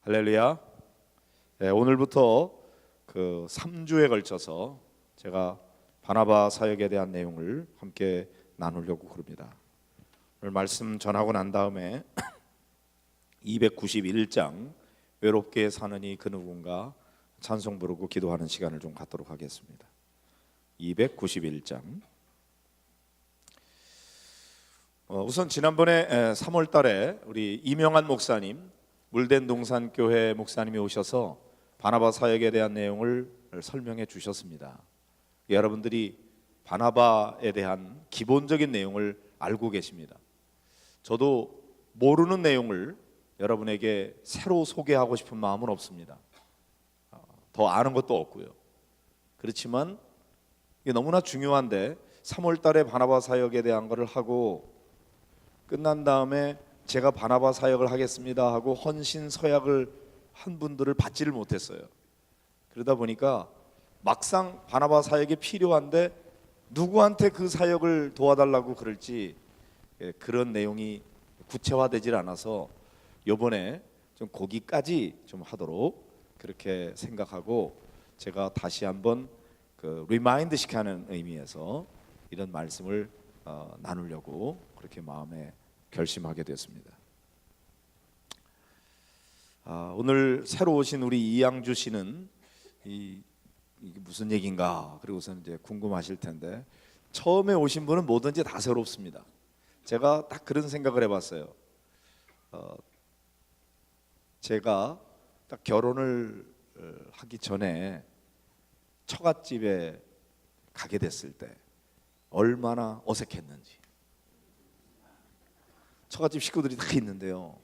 할렐루야. 네, 오늘부터 그 3주에 걸쳐서 제가 바나바 사역에 대한 내용을 함께 나누려고 그럽니다. 오늘 말씀 전하고 난 다음에 291장 외롭게 사느니 그 누군가 찬송 부르고 기도하는 시간을 좀 갖도록 하겠습니다. 291장. 우선 지난번에 3월 달에 우리 이명환 목사님, 물된 동산교회 목사님이 오셔서 바나바 사역에 대한 내용을 설명해 주셨습니다. 여러분들이 바나바에 대한 기본적인 내용을 알고 계십니다. 저도 모르는 내용을 여러분에게 새로 소개하고 싶은 마음은 없습니다. 더 아는 것도 없고요. 그렇지만 이게 너무나 중요한데 3월 달에 바나바 사역에 대한 것을 하고 끝난 다음에 제가 바나바 사역을 하겠습니다 하고 헌신 서약을 한 분들을 받지를 못했어요. 그러다 보니까 막상 바나바 사역이 필요한데 누구한테 그 사역을 도와달라고 그럴지 그런 내용이 구체화되질 않아서 이번에 좀 거기까지 좀 하도록 그렇게 생각하고 제가 다시 한번 그 리마인드 시키는 의미에서 이런 말씀을 나누려고 그렇게 마음에 결심하게 됐습니다. 오늘 새로 오신 우리 이양주 씨는 이게 무슨 얘기인가 그리고선 이제 궁금하실 텐데 처음에 오신 분은 뭐든지 다 새롭습니다. 제가 딱 그런 생각을 해봤어요. 제가 딱 결혼을 하기 전에 처갓집에 가게 됐을 때 얼마나 어색했는지. 처갓집 식구들이 다 있는데요.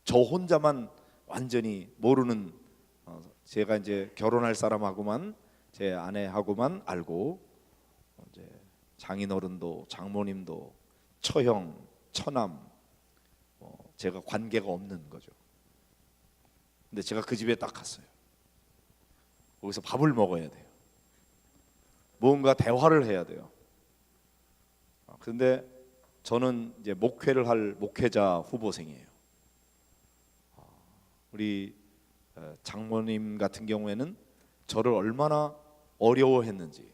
저 혼자만 완전히 모르는 제가 이제 결혼할 사람하고만 제 아내하고만 알고 이제 장인어른도 장모님도 처형 처남 제가 관계가 없는 거죠. 근데 제가 그 집에 딱 갔어요. 거기서 밥을 먹어야 돼요. 뭔가 대화를 해야 돼요. 그런데 저는 이제 목회를 할 목회자 후보생이에요. 우리 장모님 같은 경우에는 저를 얼마나 어려워했는지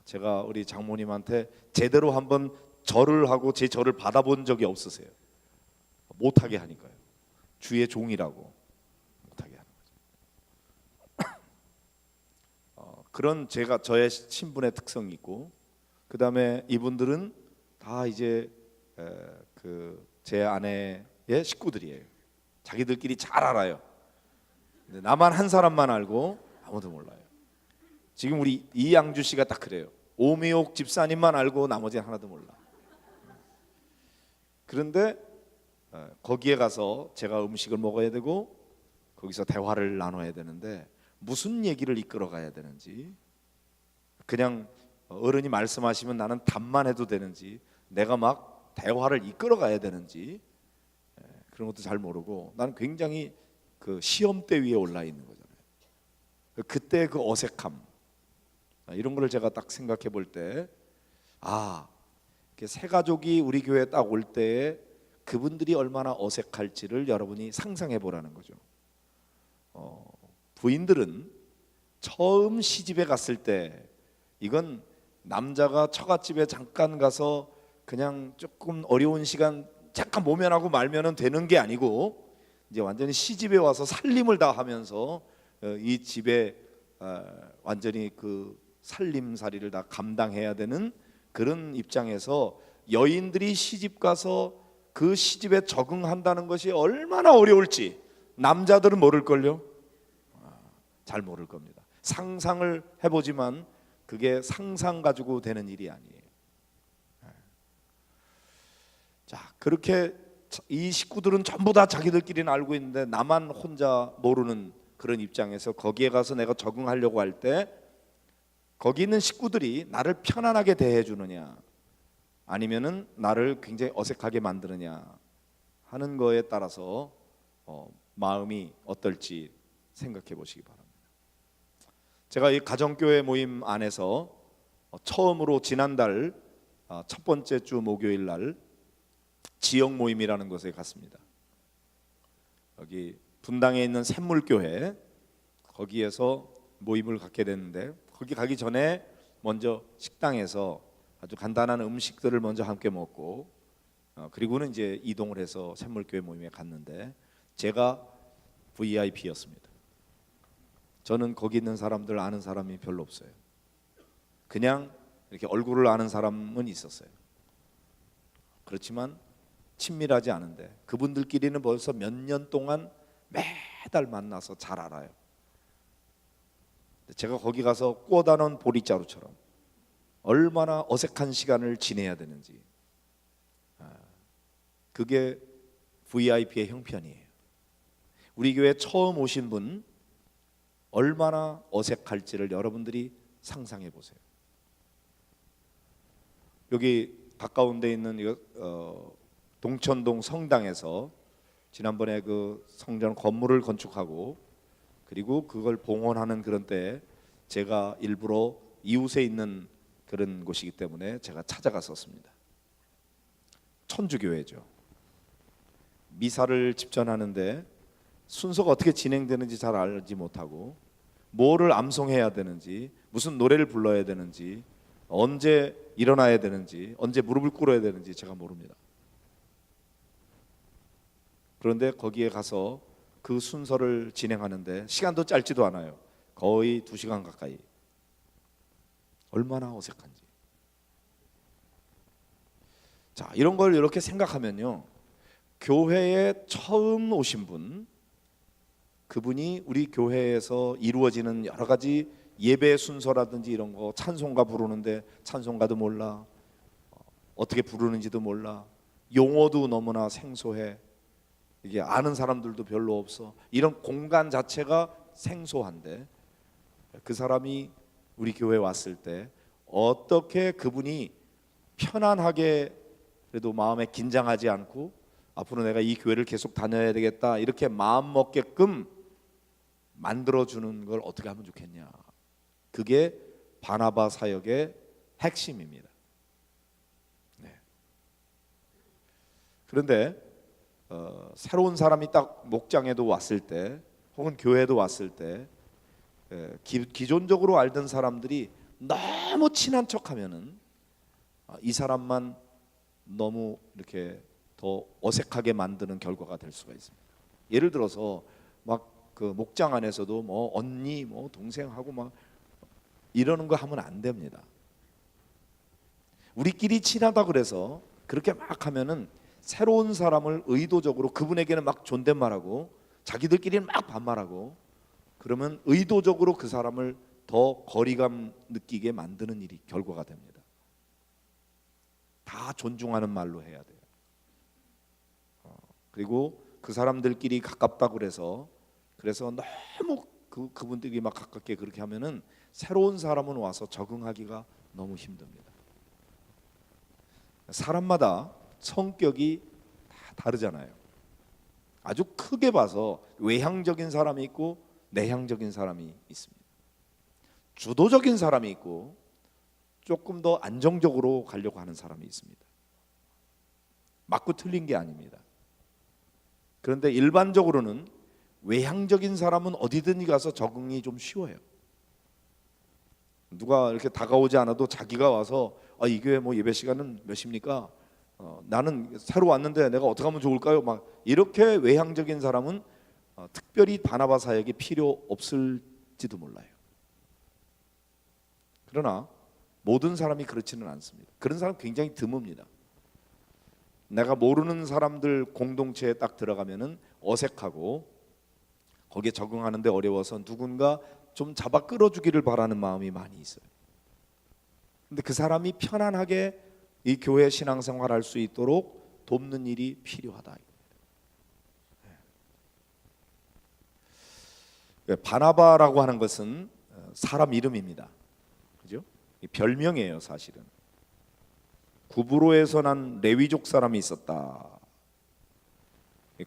제가 우리 장모님한테 제대로 한번 절을 하고 제 절을 받아본 적이 없으세요. 못하게 하니까요. 주의 종이라고 못하게 하는 거죠. 그런 저의 신분의 특성이 있고 그 다음에 이분들은 다 이제 제 아내의 식구들이에요. 자기들끼리 잘 알아요. 근데 나만 한 사람만 알고 아무도 몰라요. 지금 우리 이양주 씨가 딱 그래요. 오미옥 집사님만 알고 나머지는 하나도 몰라. 그런데 거기에 가서 제가 음식을 먹어야 되고 거기서 대화를 나눠야 되는데 무슨 얘기를 이끌어 가야 되는지 그냥 어른이 말씀하시면 나는 답만 해도 되는지 내가 막 대화를 이끌어 가야 되는지 그런 것도 잘 모르고 나는 굉장히 그 시험대 위에 올라 있는 거잖아요. 그때 그 어색함 이런 거를 제가 딱 생각해 볼 때 새 가족이 우리 교회에 딱 올 때에 그분들이 얼마나 어색할지를 여러분이 상상해 보라는 거죠. 부인들은 처음 시집에 갔을 때 이건 남자가 처갓집에 잠깐 가서 그냥 조금 어려운 시간 잠깐 모면하고 말면은 되는 게 아니고 이제 완전히 시집에 와서 살림을 다 하면서 이 집에 완전히 그 살림살이를 다 감당해야 되는 그런 입장에서 여인들이 시집 가서 그 시집에 적응한다는 것이 얼마나 어려울지 남자들은 모를걸요. 잘 모를 겁니다. 상상을 해보지만 그게 상상 가지고 되는 일이 아니에요. 자, 그렇게 이 식구들은 전부 다 자기들끼리는 알고 있는데 나만 혼자 모르는 그런 입장에서 거기에 가서 내가 적응하려고 할 때 거기 있는 식구들이 나를 편안하게 대해 주느냐 아니면은 나를 굉장히 어색하게 만드느냐 하는 거에 따라서 마음이 어떨지 생각해 보시기 바랍니다. 제가 이 가정교회 모임 안에서 처음으로 지난달 첫 번째 주 목요일 날 지역 모임이라는 곳에 갔습니다. 여기 분당에 있는 샘물교회 거기에서 모임을 갖게 됐는데, 거기 가기 전에 먼저 식당에서 아주 간단한 음식들을 먼저 함께 먹고 그리고는 이제 이동을 해서 샘물교회 모임에 갔는데, 제가 VIP였습니다. 저는 거기 있는 사람들 아는 사람이 별로 없어요. 그냥 이렇게 얼굴을 아는 사람은 있었어요. 그렇지만 친밀하지 않은데 그분들끼리는 벌써 몇 년 동안 매달 만나서 잘 알아요. 제가 거기 가서 꼬다 놓은 보리자루처럼 얼마나 어색한 시간을 지내야 되는지, 그게 VIP의 형편이에요. 우리 교회 처음 오신 분 얼마나 어색할지를 여러분들이 상상해 보세요. 여기 가까운 데 있는 동천동 성당에서 지난번에 그 성전 건물을 건축하고 그리고 그걸 봉헌하는 그런 때에 제가 일부러 이웃에 있는 그런 곳이기 때문에 제가 찾아갔었습니다. 천주교회죠. 미사를 집전하는데 순서가 어떻게 진행되는지 잘 알지 못하고, 뭐를 암송해야 되는지, 무슨 노래를 불러야 되는지, 언제 일어나야 되는지, 언제 무릎을 꿇어야 되는지 제가 모릅니다. 그런데 거기에 가서 그 순서를 진행하는데 시간도 짧지도 않아요. 거의 2시간 가까이. 얼마나 어색한지. 자, 이런 걸 이렇게 생각하면요, 교회에 처음 오신 분, 그분이 우리 교회에서 이루어지는 여러 가지 예배 순서라든지 이런 거, 찬송가 부르는데 찬송가도 몰라, 어떻게 부르는지도 몰라, 용어도 너무나 생소해, 이게 아는 사람들도 별로 없어, 이런 공간 자체가 생소한데 그 사람이 우리 교회에 왔을 때 어떻게 그분이 편안하게, 그래도 마음에 긴장하지 않고 앞으로 내가 이 교회를 계속 다녀야 되겠다 이렇게 마음 먹게끔 만들어주는 걸 어떻게 하면 좋겠냐. 그게 바나바 사역의 핵심입니다. 네. 그런데 새로운 사람이 딱 목장에도 왔을 때 혹은 교회에도 왔을 때 기존적으로 알던 사람들이 너무 친한 척하면은 이 사람만 너무 이렇게 더 어색하게 만드는 결과가 될 수가 있습니다. 예를 들어서 막 그 목장 안에서도 뭐 언니 뭐 동생하고 막 이러는 거 하면 안 됩니다. 우리끼리 친하다 그래서 그렇게 막 하면은 새로운 사람을 의도적으로 그분에게는 막 존댓말하고 자기들끼리는 막 반말하고, 그러면 의도적으로 그 사람을 더 거리감 느끼게 만드는 일이 결과가 됩니다. 다 존중하는 말로 해야 돼요. 그리고 그 사람들끼리 가깝다고 그래서 너무 그분들이 막 가깝게 그렇게 하면은 새로운 사람은 와서 적응하기가 너무 힘듭니다. 사람마다 성격이 다 다르잖아요. 아주 크게 봐서 외향적인 사람이 있고 내향적인 사람이 있습니다. 주도적인 사람이 있고 조금 더 안정적으로 가려고 하는 사람이 있습니다. 맞고 틀린 게 아닙니다. 그런데 일반적으로는 외향적인 사람은 어디든지 가서 적응이 좀 쉬워요. 누가 이렇게 다가오지 않아도 자기가 와서 이 교회 뭐 예배 시간은 몇 시입니까? 나는 새로 왔는데 내가 어떻게 하면 좋을까요? 막 이렇게 외향적인 사람은 특별히 바나바 사역이 필요 없을지도 몰라요. 그러나 모든 사람이 그렇지는 않습니다. 그런 사람 굉장히 드뭅니다. 내가 모르는 사람들 공동체에 딱 들어가면은 어색하고 거기에 적응하는데 어려워서 누군가 좀 잡아 끌어주기를 바라는 마음이 많이 있어요. 근데 그 사람이 편안하게 이 교회 신앙생활 할 수 있도록 돕는 일이 필요하다. 바나바라고 하는 것은 사람 이름입니다. 그죠? 별명이에요, 사실은. 구브로에서 난 레위족 사람이 있었다.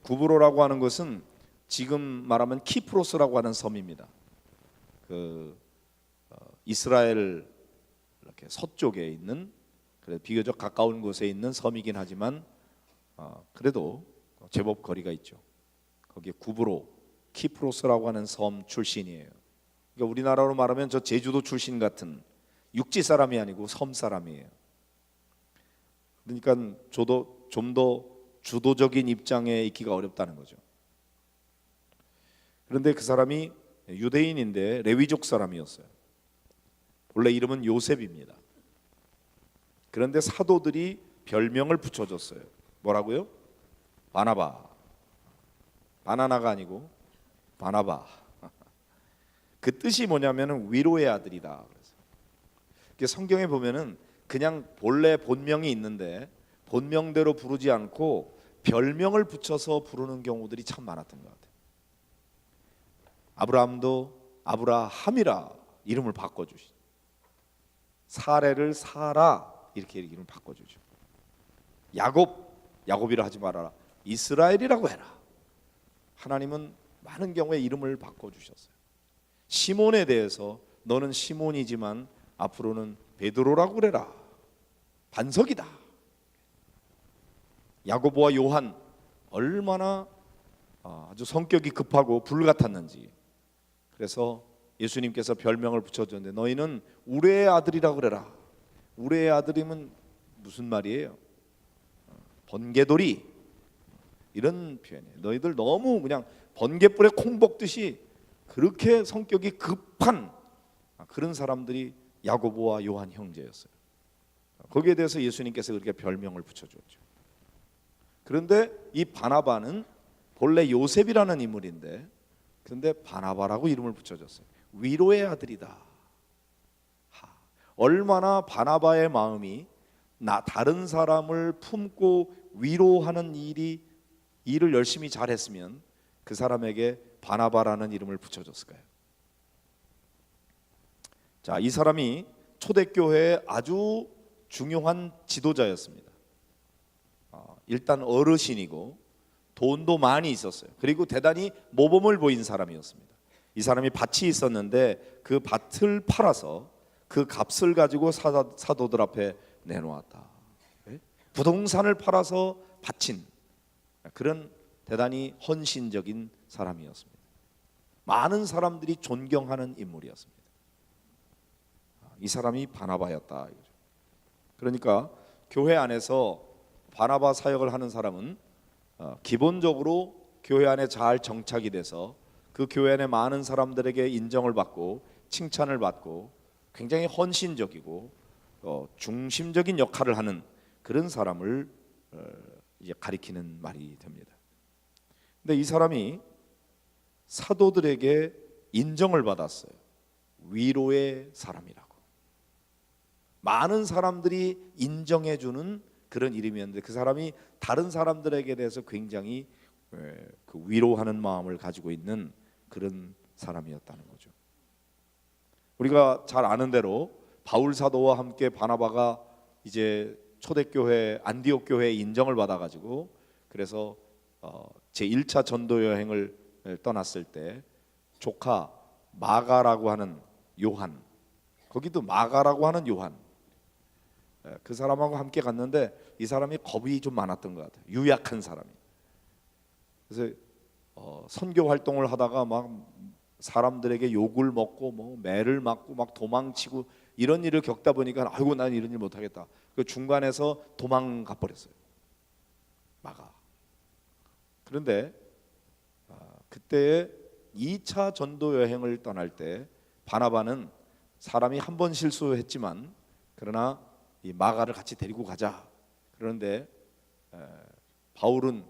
구브로라고 하는 것은 지금 말하면 키프로스라고 하는 섬입니다. 이스라엘 이렇게 서쪽에 있는, 그래 비교적 가까운 곳에 있는 섬이긴 하지만 그래도 제법 거리가 있죠. 거기에 구브로, 키프로스라고 하는 섬 출신이에요. 그러니까 우리나라로 말하면 저 제주도 출신 같은 육지 사람이 아니고 섬 사람이에요. 그러니까 저도 좀 더 주도적인 입장에 있기가 어렵다는 거죠. 그런데 그 사람이 유대인인데 레위족 사람이었어요. 원래 이름은 요셉입니다. 그런데 사도들이 별명을 붙여줬어요. 뭐라고요? 바나바. 바나나가 아니고 바나바. 그 뜻이 뭐냐면은 위로의 아들이다. 그래서 성경에 보면은 그냥 본래 본명이 있는데 본명대로 부르지 않고 별명을 붙여서 부르는 경우들이 참 많았던 것 같아요. 아브라함도 아브라함이라 이름을 바꿔주시죠. 사레를 사라 이렇게 이름을 바꿔주죠. 야곱이라 하지 말아라. 이스라엘이라고 해라. 하나님은 많은 경우에 이름을 바꿔주셨어요. 시몬에 대해서 너는 시몬이지만 앞으로는 베드로라고 그래라. 반석이다. 야고보와 요한 얼마나 아주 성격이 급하고 불 같았는지. 그래서 예수님께서 별명을 붙여줬는데 너희는 우레의 아들이라고 그래라. 우레의 아들이면 무슨 말이에요? 번개돌이 이런 표현이에요. 너희들 너무 그냥 번개불에 콩 볶듯이 그렇게 성격이 급한 그런 사람들이 야고보와 요한 형제였어요. 거기에 대해서 예수님께서 그렇게 별명을 붙여줬죠. 그런데 이 바나바는 본래 요셉이라는 인물인데 그런데 바나바라고 이름을 붙여줬어요. 위로의 아들이다. 얼마나 바나바의 마음이 다른 사람을 품고 위로하는 일을 열심히 잘했으면 그 사람에게 바나바라는 이름을 붙여줬을까요? 자, 이 사람이 초대교회의 아주 중요한 지도자였습니다. 일단 어르신이고 돈도 많이 있었어요. 그리고 대단히 모범을 보인 사람이었습니다. 이 사람이 밭이 있었는데 그 밭을 팔아서 그 값을 가지고 사도들 앞에 내놓았다. 부동산을 팔아서 바친 그런 대단히 헌신적인 사람이었습니다. 많은 사람들이 존경하는 인물이었습니다. 이 사람이 바나바였다. 그러니까 교회 안에서 바나바 사역을 하는 사람은 기본적으로 교회 안에 잘 정착이 돼서 그 교회 안에 많은 사람들에게 인정을 받고 칭찬을 받고 굉장히 헌신적이고 중심적인 역할을 하는 그런 사람을 이제 가리키는 말이 됩니다. 근데 이 사람이 사도들에게 인정을 받았어요. 위로의 사람이라고. 많은 사람들이 인정해 주는 그런 이름이었는데 그 사람이 다른 사람들에게 대해서 굉장히 그 위로하는 마음을 가지고 있는 그런 사람이었다는 거죠. 우리가 잘 아는 대로 바울 사도와 함께 바나바가 이제 초대교회 안디옥 교회에 인정을 받아가지고 그래서 제 1차 전도 여행을 떠났을 때 조카 마가라고 하는 요한, 거기도 마가라고 하는 요한, 그 사람하고 함께 갔는데 이 사람이 겁이 좀 많았던 것 같아요. 유약한 사람이. 그래서 선교 활동을 하다가 막 사람들에게 욕을 먹고 뭐 매를 맞고 막 도망치고 이런 일을 겪다 보니까 아이고 난 이런 일 못하겠다. 그 중간에서 도망가 버렸어요. 마가. 그런데 그때 2차 전도 여행을 떠날 때 바나바는 사람이 한 번 실수했지만 그러나 이 마가를 같이 데리고 가자. 그런데 바울은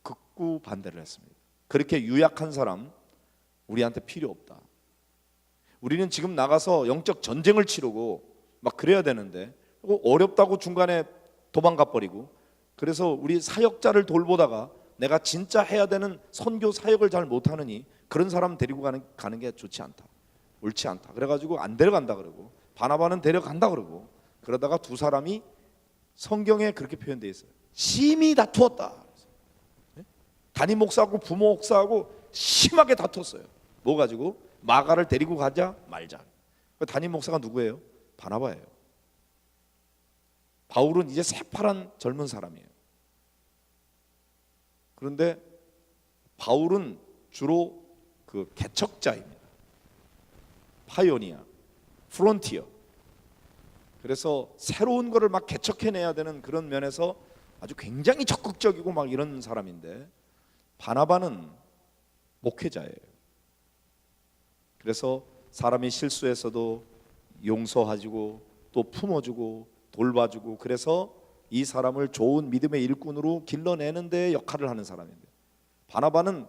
극구 반대를 했습니다. 그렇게 유약한 사람 우리한테 필요 없다. 우리는 지금 나가서 영적 전쟁을 치르고 막 그래야 되는데 어렵다고 중간에 도망가 버리고 그래서 우리 사역자를 돌보다가 내가 진짜 해야 되는 선교 사역을 잘 못하느니 그런 사람 데리고 가는 게 좋지 않다. 옳지 않다. 그래가지고 안 데려간다 그러고 바나바는 데려간다 그러고 그러다가 두 사람이 성경에 그렇게 표현되어 있어요. 심히 다투었다. 담임 목사하고 부모 목사하고 심하게 다투었어요. 뭐 가지고? 마가를 데리고 가자 말자. 담임 목사가 누구예요? 바나바예요. 바울은 이제 새파란 젊은 사람이에요. 그런데 바울은 주로 그 개척자입니다. 파이오니아, 프론티어. 그래서 새로운 거를 막 개척해내야 되는 그런 면에서 아주 굉장히 적극적이고 막 이런 사람인데, 바나바는 목회자예요. 그래서 사람이 실수해서도 용서해주고 또 품어주고 돌봐주고, 그래서 이 사람을 좋은 믿음의 일꾼으로 길러내는 데 역할을 하는 사람인데, 바나바는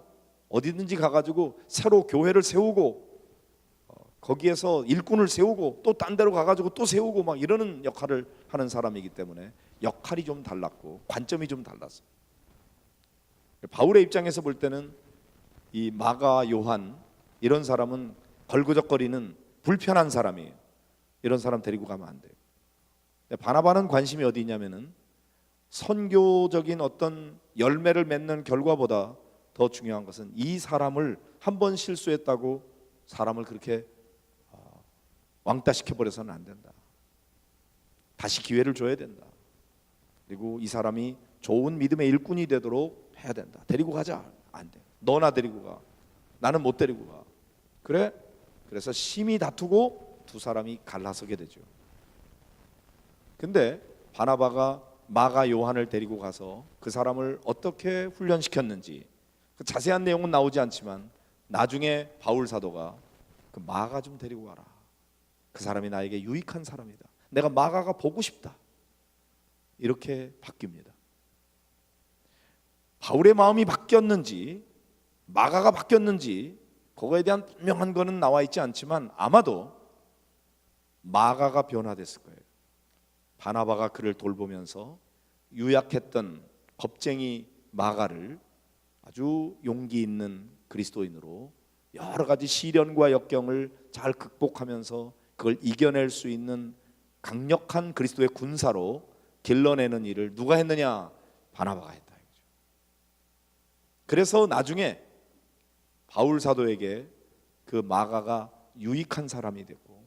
어디든지 가가지고 새로 교회를 세우고 거기에서 일꾼을 세우고 또 딴 데로 가가지고 또 세우고 막 이러는 역할을 하는 사람이기 때문에 역할이 좀 달랐고 관점이 좀 달랐어요. 바울의 입장에서 볼 때는 이 마가, 요한 이런 사람은 걸그적거리는 불편한 사람이에요. 이런 사람 데리고 가면 안 돼요. 바나바는 관심이 어디 있냐면은 선교적인 어떤 열매를 맺는 결과보다 더 중요한 것은 이 사람을 한 번 실수했다고 사람을 그렇게 왕따 시켜버려서는 안 된다. 다시 기회를 줘야 된다. 그리고 이 사람이 좋은 믿음의 일꾼이 되도록 해야 된다. 데리고 가자. 안 돼. 너나 데리고 가. 나는 못 데리고 가. 그래? 그래서 심히 다투고 두 사람이 갈라서게 되죠. 근데 바나바가 마가, 요한을 데리고 가서 그 사람을 어떻게 훈련시켰는지 그 자세한 내용은 나오지 않지만 나중에 바울 사도가 그 마가 좀 데리고 가라. 그 사람이 나에게 유익한 사람이다. 내가 마가가 보고 싶다. 이렇게 바뀝니다. 바울의 마음이 바뀌었는지 마가가 바뀌었는지 그거에 대한 분명한 거는 나와 있지 않지만 아마도 마가가 변화됐을 거예요. 바나바가 그를 돌보면서 유약했던 겁쟁이 마가를 아주 용기 있는 그리스도인으로 여러 가지 시련과 역경을 잘 극복하면서 그걸 이겨낼 수 있는 강력한 그리스도의 군사로 길러내는 일을 누가 했느냐? 바나바가 했다. 그래서 나중에 바울 사도에게 그 마가가 유익한 사람이 되고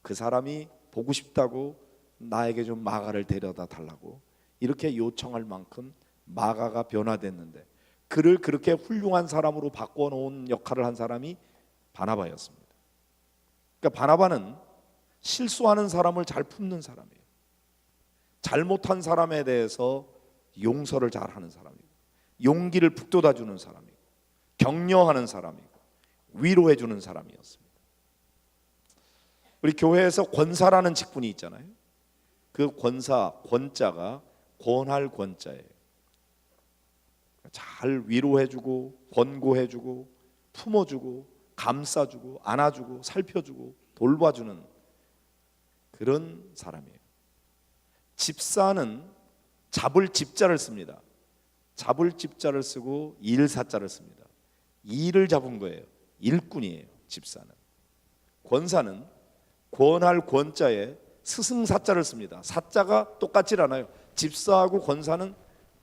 그 사람이 보고 싶다고 나에게 좀 마가를 데려다 달라고 이렇게 요청할 만큼 마가가 변화됐는데, 그를 그렇게 훌륭한 사람으로 바꿔놓은 역할을 한 사람이 바나바였습니다. 그러니까 바나바는 실수하는 사람을 잘 품는 사람이에요. 잘못한 사람에 대해서 용서를 잘하는 사람이고 용기를 북돋아주는 사람이고 격려하는 사람이고 위로해주는 사람이었습니다. 우리 교회에서 권사라는 직분이 있잖아요. 그 권사, 권자가 권할 권자예요. 잘 위로해주고 권고해주고 품어주고 감싸주고 안아주고 살펴주고 돌봐주는 그런 사람이에요. 집사는 잡을 집자를 씁니다. 잡을 집자를 쓰고 일사자를 씁니다. 일을 잡은 거예요. 일꾼이에요. 집사는. 권사는 권할 권자에 스승사자를 씁니다. 사자가 똑같질 않아요. 집사하고 권사는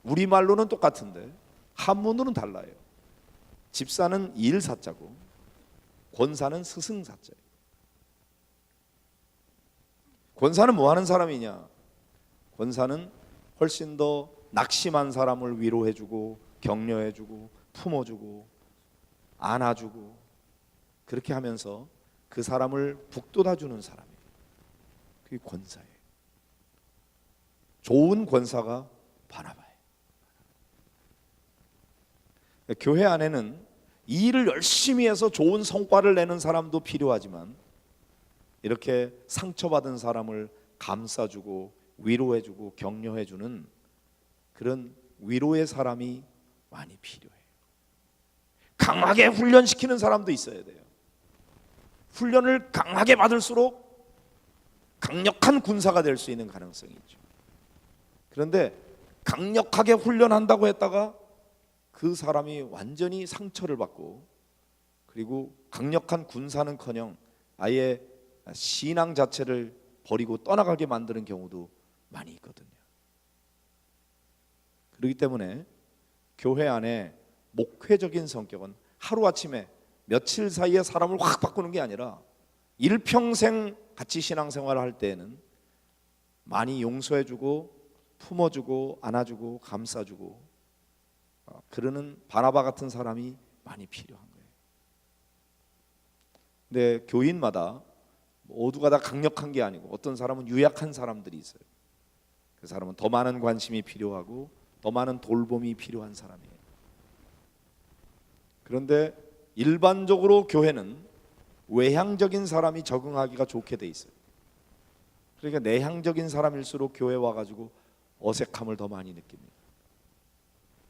우리말로는 똑같은데 한문으로는 달라요. 집사는 일사자고 권사는 스승사자예요. 권사는 뭐 하는 사람이냐? 권사는 훨씬 더 낙심한 사람을 위로해주고 격려해주고 품어주고 안아주고 그렇게 하면서 그 사람을 북돋아주는 사람이에요. 그게 권사예요. 좋은 권사가 바나바예요. 교회 안에는 이 일을 열심히 해서 좋은 성과를 내는 사람도 필요하지만 이렇게 상처받은 사람을 감싸주고 위로해주고 격려해주는 그런 위로의 사람이 많이 필요해요. 강하게 훈련시키는 사람도 있어야 돼요. 훈련을 강하게 받을수록 강력한 군사가 될 수 있는 가능성이 있죠. 그런데 강력하게 훈련한다고 했다가 그 사람이 완전히 상처를 받고 그리고 강력한 군사는커녕 아예 신앙 자체를 버리고 떠나가게 만드는 경우도 많이 있거든요. 그렇기 때문에 교회 안에 목회적인 성격은 하루아침에 며칠 사이에 사람을 확 바꾸는 게 아니라 일평생 같이 신앙생활을 할 때에는 많이 용서해주고 품어주고 안아주고 감싸주고 그러는 바나바 같은 사람이 많이 필요한 거예요. 근데 교인마다 모두가 다 강력한 게 아니고 어떤 사람은 유약한 사람들이 있어요. 그 사람은 더 많은 관심이 필요하고 더 많은 돌봄이 필요한 사람이에요. 그런데 일반적으로 교회는 외향적인 사람이 적응하기가 좋게 돼 있어요. 그러니까 내향적인 사람일수록 교회 와가지고 어색함을 더 많이 느낍니다.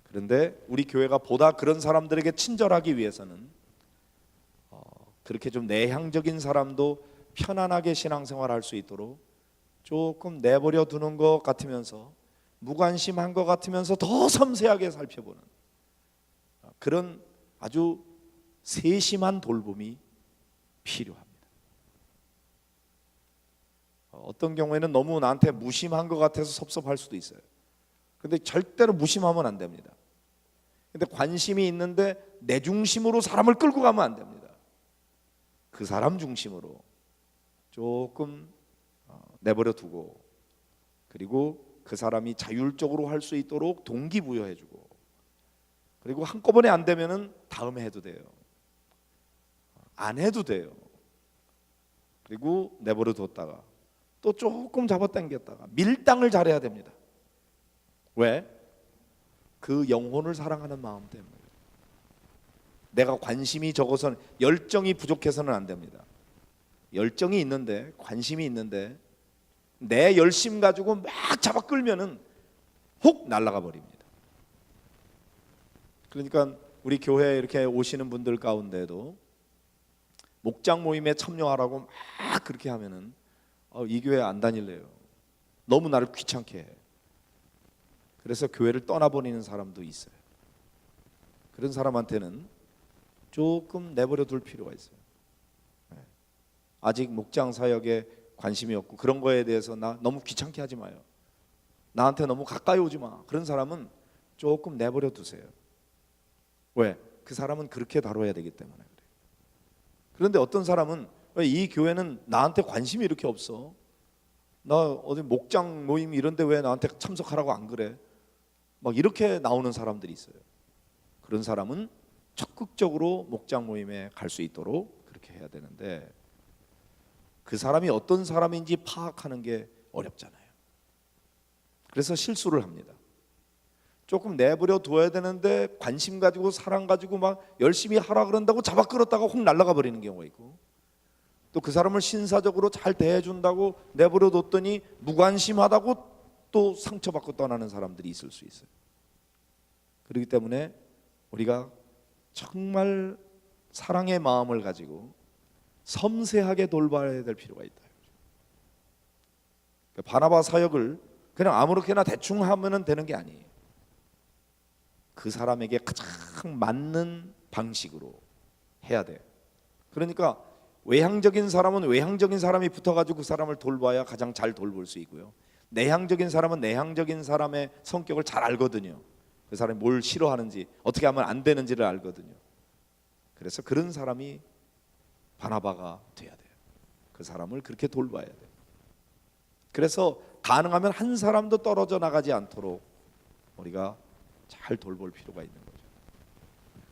그런데 우리 교회가 보다 그런 사람들에게 친절하기 위해서는 그렇게 좀 내향적인 사람도 편안하게 신앙생활할 수 있도록 조금 내버려 두는 것 같으면서 무관심한 것 같으면서 더 섬세하게 살펴보는 그런 아주 세심한 돌봄이 필요합니다. 어떤 경우에는 너무 나한테 무심한 것 같아서 섭섭할 수도 있어요. 근데 절대로 무심하면 안 됩니다. 근데 관심이 있는데 내 중심으로 사람을 끌고 가면 안 됩니다. 그 사람 중심으로 조금 내버려 두고, 그리고 그 사람이 자율적으로 할 수 있도록 동기부여해주고, 그리고 한꺼번에 안 되면은 다음에 해도 돼요. 안 해도 돼요. 그리고 내버려 뒀다가 또 조금 잡아당겼다가 밀당을 잘해야 됩니다. 왜? 그 영혼을 사랑하는 마음 때문에. 내가 관심이 적어서는, 열정이 부족해서는 안 됩니다. 열정이 있는데, 관심이 있는데 내 열심 가지고 막 잡아 끌면은 혹 날아가 버립니다. 그러니까 우리 교회에 이렇게 오시는 분들 가운데도 목장 모임에 참여하라고 막 그렇게 하면은 이 교회 안 다닐래요. 너무 나를 귀찮게 해. 그래서 교회를 떠나버리는 사람도 있어요. 그런 사람한테는 조금 내버려 둘 필요가 있어요. 아직 목장 사역에 관심이 없고 그런 거에 대해서 나 너무 귀찮게 하지 마요. 나한테 너무 가까이 오지 마. 그런 사람은 조금 내버려 두세요. 왜? 그 사람은 그렇게 다뤄야 되기 때문에 그래요. 그런데 어떤 사람은 왜 이 교회는 나한테 관심이 이렇게 없어? 나 어디 목장 모임 이런데 왜 나한테 참석하라고 안 그래? 막 이렇게 나오는 사람들이 있어요. 그런 사람은 적극적으로 목장 모임에 갈 수 있도록 그렇게 해야 되는데, 그 사람이 어떤 사람인지 파악하는 게 어렵잖아요. 그래서 실수를 합니다. 조금 내버려 둬야 되는데 관심 가지고 사랑 가지고 막 열심히 하라 그런다고 잡아 끌었다가 혹 날아가 버리는 경우가 있고, 또 그 사람을 신사적으로 잘 대해준다고 내버려 뒀더니 무관심하다고 또 상처받고 떠나는 사람들이 있을 수 있어요. 그렇기 때문에 우리가 정말 사랑의 마음을 가지고 섬세하게 돌봐야 될 필요가 있다. 바나바 사역을 그냥 아무렇게나 대충 하면 되는 게 아니에요. 그 사람에게 가장 맞는 방식으로 해야 돼요. 그러니까 외향적인 사람은 외향적인 사람이 붙어가지고 그 사람을 돌봐야 가장 잘 돌볼 수 있고요. 내향적인 사람은 내향적인 사람의 성격을 잘 알거든요. 그 사람이 뭘 싫어하는지, 어떻게 하면 안 되는지를 알거든요. 그래서 그런 사람이 바나바가 돼야 돼요. 그 사람을 그렇게 돌봐야 돼요. 그래서 가능하면 한 사람도 떨어져 나가지 않도록 우리가 잘 돌볼 필요가 있는 거죠.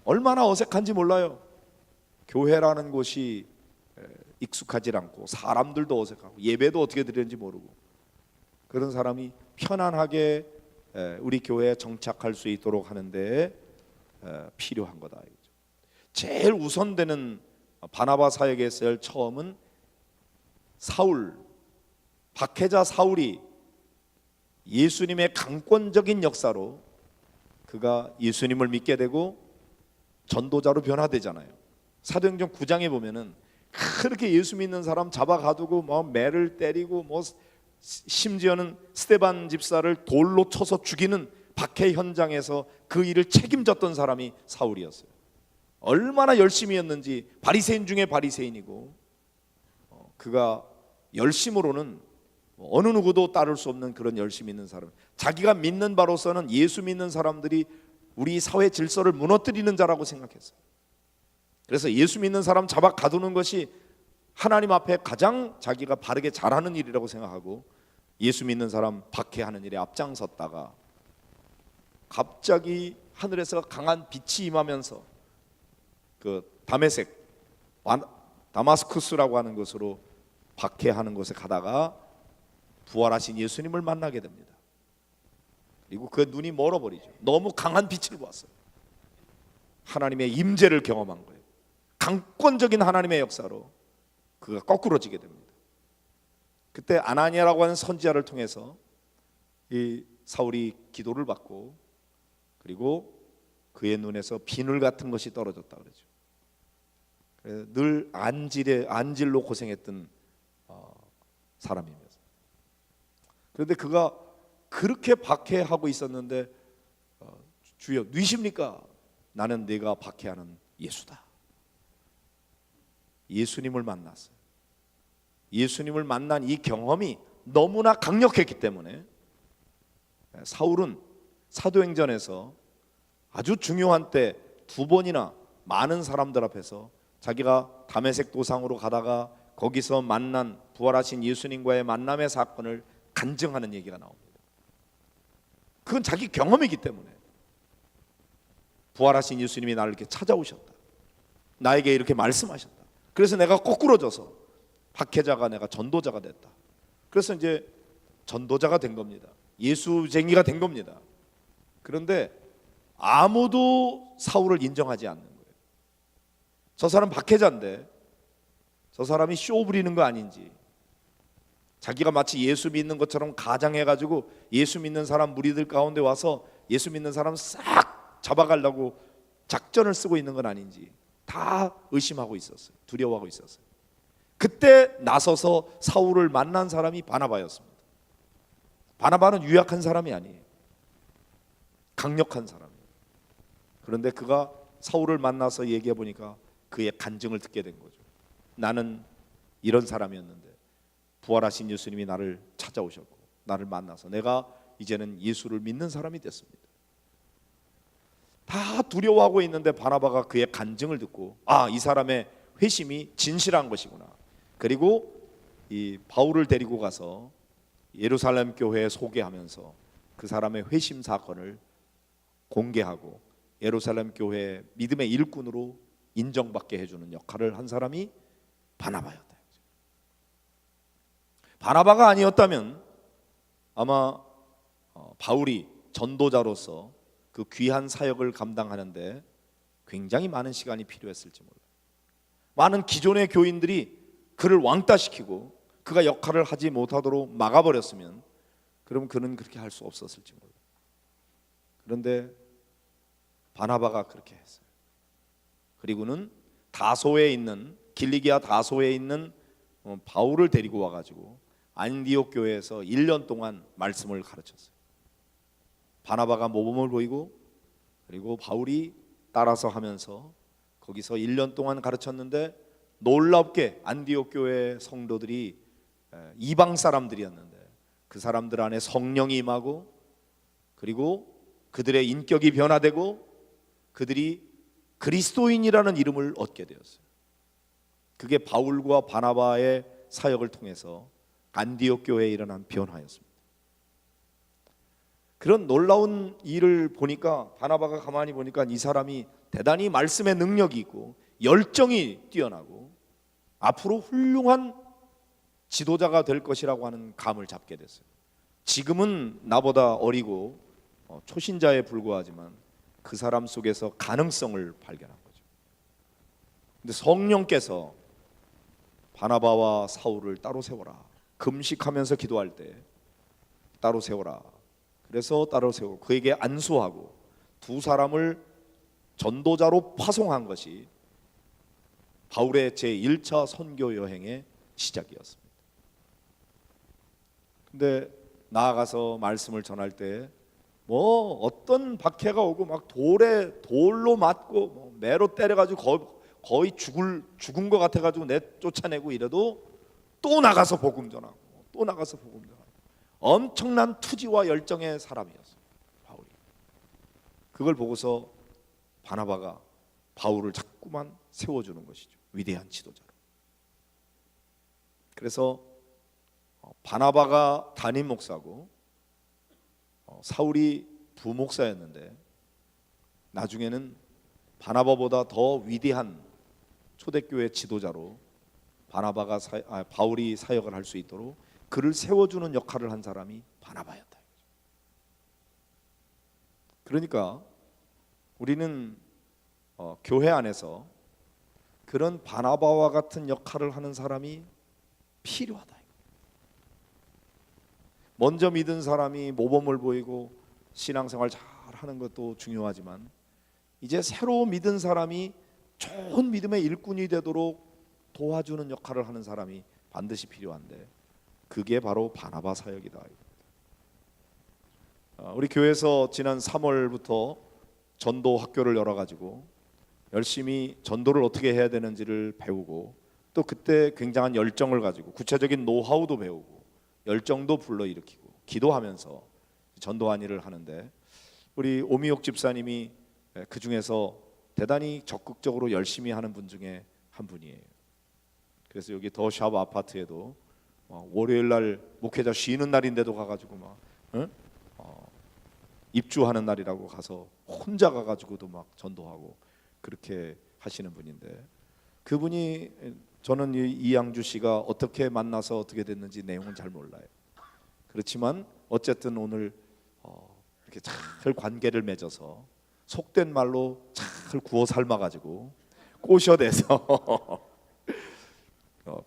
얼마나 어색한지 몰라요. 교회라는 곳이 익숙하지 않고 사람들도 어색하고 예배도 어떻게 드리는지 모르고, 그런 사람이 편안하게 우리 교회에 정착할 수 있도록 하는 데 필요한 거다. 제일 우선되는 바나바 사역의 처음은 박해자 사울이 예수님의 강권적인 역사로 그가 예수님을 믿게 되고 전도자로 변화되잖아요. 사도행전 9장에 보면은 그렇게 예수 믿는 사람 잡아가두고 뭐 매를 때리고 뭐 심지어는 스데반 집사를 돌로 쳐서 죽이는 박해 현장에서 그 일을 책임졌던 사람이 사울이었어요. 얼마나 열심히 했는지, 바리새인 중에 바리새인이고, 그가 열심으로는 어느 누구도 따를 수 없는 그런 열심히 있는 사람, 자기가 믿는 바로서는 예수 믿는 사람들이 우리 사회 질서를 무너뜨리는 자라고 생각했어요. 그래서 예수 믿는 사람 잡아 가두는 것이 하나님 앞에 가장 자기가 바르게 잘하는 일이라고 생각하고 예수 믿는 사람 박해하는 일에 앞장섰다가 갑자기 하늘에서 강한 빛이 임하면서 그 다마스쿠스라고 하는 곳으로 박해하는 곳에 가다가 부활하신 예수님을 만나게 됩니다. 그리고 그 눈이 멀어버리죠. 너무 강한 빛을 보았어요. 하나님의 임재를 경험한 거예요. 강권적인 하나님의 역사로 그가 거꾸로지게 됩니다. 그때 아나니아라고 하는 선지자를 통해서 이 사울이 기도를 받고, 그리고 그의 눈에서 비늘 같은 것이 떨어졌다 그러죠. 늘 안질로 고생했던 사람이면서, 그런데 그가 그렇게 박해하고 있었는데 주여 누이십니까? 나는 네가 박해하는 예수다. 예수님을 만났어요. 예수님을 만난 이 경험이 너무나 강력했기 때문에 사울은 사도행전에서 아주 중요한 때 2번이나 많은 사람들 앞에서 자기가 다메섹 도상으로 가다가 거기서 만난 부활하신 예수님과의 만남의 사건을 간증하는 얘기가 나옵니다. 그건 자기 경험이기 때문에, 부활하신 예수님이 나를 이렇게 찾아오셨다, 나에게 이렇게 말씀하셨다, 그래서 내가 거꾸로져서 박해자가 내가 전도자가 됐다. 그래서 이제 전도자가 된 겁니다. 예수쟁이가 된 겁니다. 그런데 아무도 사울을 인정하지 않는 거예요. 저 사람 박해자인데 저 사람이 쇼 부리는 거 아닌지, 자기가 마치 예수 믿는 것처럼 가장해가지고 예수 믿는 사람 무리들 가운데 와서 예수 믿는 사람 싹 잡아가려고 작전을 쓰고 있는 건 아닌지 다 의심하고 있었어요. 두려워하고 있었어요. 그때 나서서 사울을 만난 사람이 바나바였습니다. 바나바는 유약한 사람이 아니에요. 강력한 사람이에요. 그런데 그가 사울을 만나서 얘기해 보니까 그의 간증을 듣게 된 거죠. 나는 이런 사람이었는데 부활하신 예수님이 나를 찾아오셨고 나를 만나서 내가 이제는 예수를 믿는 사람이 됐습니다. 다 두려워하고 있는데 바나바가 그의 간증을 듣고, 아, 이 사람의 회심이 진실한 것이구나. 그리고 이 바울을 데리고 가서 예루살렘 교회에 소개하면서 그 사람의 회심 사건을 공개하고 예루살렘 교회의 믿음의 일꾼으로 인정받게 해주는 역할을 한 사람이 바나바였다. 바나바가 아니었다면 아마 바울이 전도자로서 그 귀한 사역을 감당하는데 굉장히 많은 시간이 필요했을지 몰라요. 많은 기존의 교인들이 그를 왕따시키고 그가 역할을 하지 못하도록 막아버렸으면 그럼 그는 그렇게 할 수 없었을지 몰라요. 그런데 바나바가 그렇게 했어요. 그리고는 다소에 있는, 길리기아 다소에 있는 바울을 데리고 와가지고 안디옥 교회에서 1년 동안 말씀을 가르쳤어요. 바나바가 모범을 보이고, 그리고 바울이 따라서 하면서 거기서 1년 동안 가르쳤는데, 놀랍게 안디옥 교회 성도들이 이방 사람들이었는데 그 사람들 안에 성령이 임하고, 그리고 그들의 인격이 변화되고 그들이 그리스도인이라는 이름을 얻게 되었어요. 그게 바울과 바나바의 사역을 통해서 안디옥 교회에 일어난 변화였습니다. 그런 놀라운 일을 보니까 바나바가 가만히 보니까 이 사람이 대단히 말씀의 능력이 있고 열정이 뛰어나고 앞으로 훌륭한 지도자가 될 것이라고 하는 감을 잡게 됐어요. 지금은 나보다 어리고 초신자에 불과하지만 그 사람 속에서 가능성을 발견한 거죠. 근데 성령께서 바나바와 사울을 따로 세워라, 금식하면서 기도할 때 따로 세워라, 그래서 따로 세우고 그에게 안수하고 두 사람을 전도자로 파송한 것이 바울의 제1차 선교 여행의 시작이었습니다. 근데 나아가서 말씀을 전할 때 뭐 어떤 박해가 오고 막 돌로 맞고 뭐 매로 때려가지고 거의 죽은 것 같아가지고 쫓아내고 이래도 또 나가서 복음 전하고 또 나가서 복음 전하고 엄청난 투지와 열정의 사람이었어요, 바울이. 그걸 보고서 바나바가 바울을 자꾸만 세워주는 것이죠, 위대한 지도자로. 그래서 바나바가 담임 목사고 사울이 부목사였는데 나중에는 바나바보다 더 위대한 초대교회 지도자로 바울이 사역을 할 수 있도록 그를 세워주는 역할을 한 사람이 바나바였다. 그러니까 우리는 교회 안에서 그런 바나바와 같은 역할을 하는 사람이 필요하다. 먼저 믿은 사람이 모범을 보이고 신앙생활 잘 하는 것도 중요하지만 이제 새로 믿은 사람이 좋은 믿음의 일꾼이 되도록 도와주는 역할을 하는 사람이 반드시 필요한데 그게 바로 바나바 사역이다. 우리 교회에서 지난 3월부터 전도 학교를 열어가지고 열심히 전도를 어떻게 해야 되는지를 배우고 또 그때 굉장한 열정을 가지고 구체적인 노하우도 배우고 열정도 불러일으키고 기도하면서 전도한 일을 하는데 우리 오미옥 집사님이 그 중에서 대단히 적극적으로 열심히 하는 분 중에 한 분이에요. 그래서 여기 더샵 아파트에도 월요일 날 목회자 쉬는 날인데도 가가지고 막 입주하는 날이라고 가서 혼자 가가지고도 막 전도하고 그렇게 하시는 분인데 그분이 저는 이양주 씨가 어떻게 만나서 어떻게 됐는지 내용은 잘 몰라요. 그렇지만 어쨌든 오늘 이렇게 잘 관계를 맺어서 속된 말로 잘 구워 삶아가지고 꼬셔대서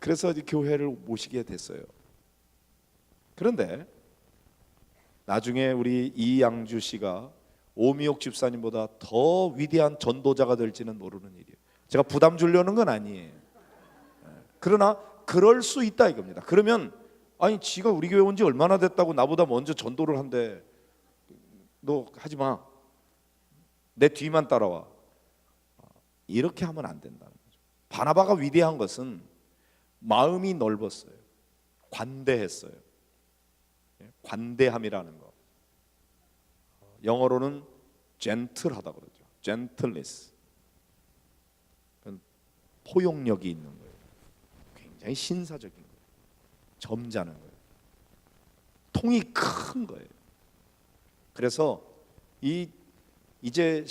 그래서 이제 교회를 모시게 됐어요. 그런데 나중에 우리 이양주 씨가 오미옥 집사님보다 더 위대한 전도자가 될지는 모르는 일이에요. 제가 부담 주려는 건 아니에요. 그러나 그럴 수 있다 이겁니다. 그러면 아니 지가 우리 교회 온 지 얼마나 됐다고 나보다 먼저 전도를 한대. 너 하지 마. 내 뒤만 따라와. 이렇게 하면 안 된다는 거죠. 바나바가 위대한 것은 마음이 넓었어요. 관대했어요. 관대함이라는 거. 영어로는 젠틀하다 그러죠. 젠틀리스. 포용력이 있는 거예요. 굉장히 신사적인 거예요. 점잖은 거예요. 통이 큰 거예요. 그래서 이제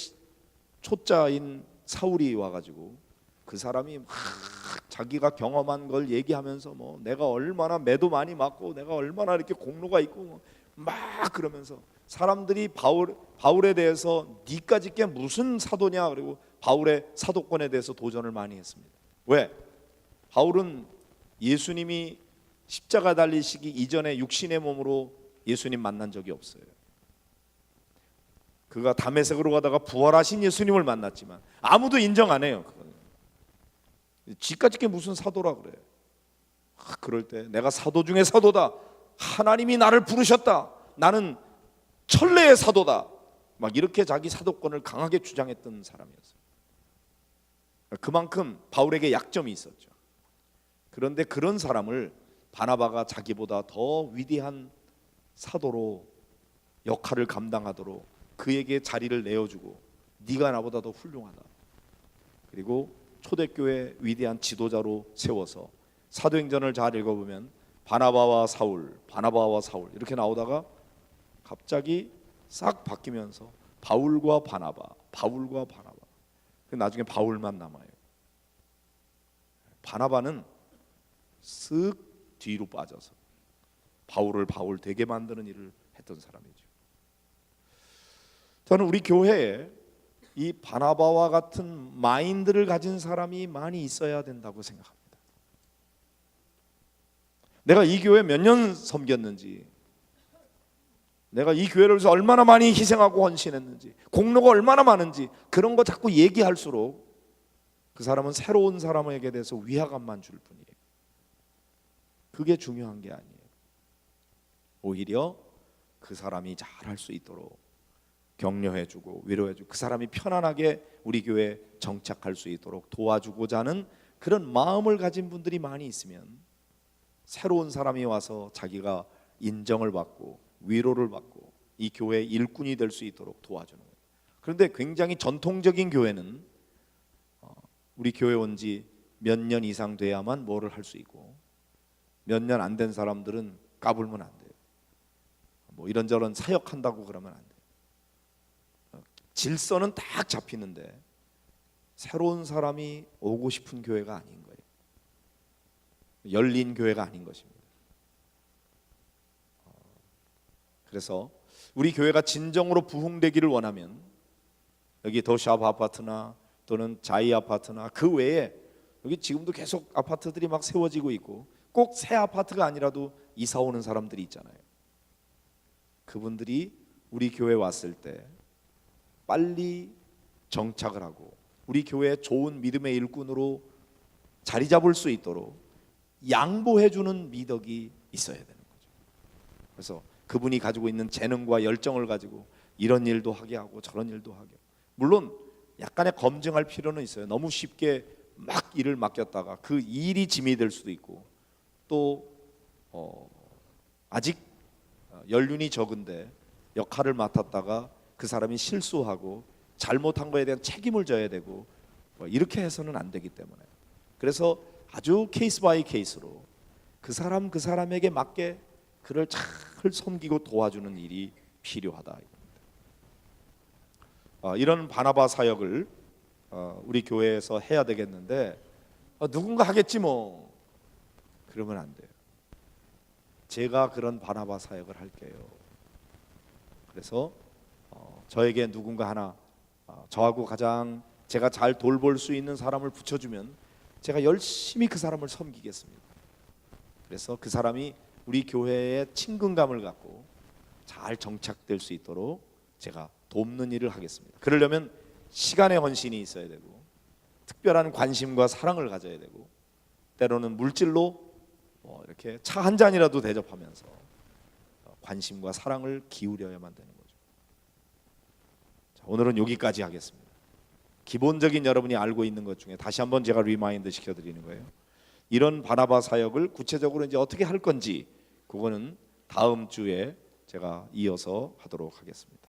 초짜인 사울이 와가지고 그 사람이 막 자기가 경험한 걸 얘기하면서 뭐 내가 얼마나 매도 많이 맞고 내가 얼마나 이렇게 공로가 있고 막 그러면서 사람들이 바울에 대해서 니까짓 게 무슨 사도냐 그리고 바울의 사도권에 대해서 도전을 많이 했습니다. 왜? 바울은 예수님이 십자가 달리시기 이전에 육신의 몸으로 예수님 만난 적이 없어요. 그가 다메섹으로 가다가 부활하신 예수님을 만났지만 아무도 인정 안 해요. 그거는. 지까짓 게 무슨 사도라 그래. 그럴 때 내가 사도 중에 사도다. 하나님이 나를 부르셨다. 나는 천례의 사도다. 막 이렇게 자기 사도권을 강하게 주장했던 사람이었어요. 그만큼 바울에게 약점이 있었죠. 그런데 그런 사람을 바나바가 자기보다 더 위대한 사도로 역할을 감당하도록 그에게 자리를 내어주고 네가 나보다 더 훌륭하다. 그리고 초대교회 위대한 지도자로 세워서 사도행전을 잘 읽어보면 바나바와 사울 이렇게 나오다가 갑자기 싹 바뀌면서 바울과 바나바. 나중에 바울만 남아요. 바나바는 쓱 뒤로 빠져서 바울을 바울 되게 만드는 일을 했던 사람이죠. 저는 우리 교회에 이 바나바와 같은 마인드를 가진 사람이 많이 있어야 된다고 생각합니다. 내가 이 교회 몇 년 섬겼는지, 내가 이 교회를 위해서 얼마나 많이 희생하고 헌신했는지, 공로가 얼마나 많은지 그런 거 자꾸 얘기할수록 그 사람은 새로운 사람에게 대해서 위화감만 줄 뿐이에요. 그게 중요한 게 아니에요. 오히려 그 사람이 잘할 수 있도록 격려해주고 위로해주고 그 사람이 편안하게 우리 교회에 정착할 수 있도록 도와주고자 하는 그런 마음을 가진 분들이 많이 있으면 새로운 사람이 와서 자기가 인정을 받고 위로를 받고 이 교회의 일꾼이 될 수 있도록 도와주는 거예요. 그런데 굉장히 전통적인 교회는 우리 교회 온 지 몇 년 이상 돼야만 뭐를 할 수 있고 몇 년 안 된 사람들은 까불면 안 돼요. 뭐 이런저런 사역한다고 그러면 안 돼요. 질서는 딱 잡히는데 새로운 사람이 오고 싶은 교회가 아닌 거예요. 열린 교회가 아닌 것입니다. 그래서 우리 교회가 진정으로 부흥되기를 원하면 여기 더샵 아파트나 또는 자이 아파트나 그 외에 여기 지금도 계속 아파트들이 막 세워지고 있고 꼭 새 아파트가 아니라도 이사 오는 사람들이 있잖아요. 그분들이 우리 교회에 왔을 때 빨리 정착을 하고 우리 교회의 좋은 믿음의 일꾼으로 자리 잡을 수 있도록 양보해주는 미덕이 있어야 되는 거죠. 그래서 그분이 가지고 있는 재능과 열정을 가지고 이런 일도 하게 하고 저런 일도 하게 하고, 물론 약간의 검증할 필요는 있어요. 너무 쉽게 막 일을 맡겼다가 그 일이 짐이 될 수도 있고, 또 아직 연륜이 적은데 역할을 맡았다가 그 사람이 실수하고 잘못한 거에 대한 책임을 져야 되고, 이렇게 해서는 안 되기 때문에, 그래서 아주 케이스 바이 케이스로 그 사람에게 맞게 그를 잘 섬기고 도와주는 일이 필요하다. 이런 바나바 사역을 우리 교회에서 해야 되겠는데 누군가 하겠지 뭐, 그러면 안 돼요. 제가 그런 바나바 사역을 할게요. 그래서 저에게 누군가 하나 저하고 가장 제가 잘 돌볼 수 있는 사람을 붙여주면 제가 열심히 그 사람을 섬기겠습니다. 그래서 그 사람이 우리 교회에 친근감을 갖고 잘 정착될 수 있도록 제가 돕는 일을 하겠습니다. 그러려면 시간의 헌신이 있어야 되고 특별한 관심과 사랑을 가져야 되고, 때로는 물질로 이렇게 차 한 잔이라도 대접하면서 관심과 사랑을 기울여야만 되는 거죠. 자, 오늘은 여기까지 하겠습니다. 기본적인 여러분이 알고 있는 것 중에 다시 한번 제가 리마인드 시켜드리는 거예요. 이런 바나바 사역을 구체적으로 이제 어떻게 할 건지 그거는 다음 주에 제가 이어서 하도록 하겠습니다.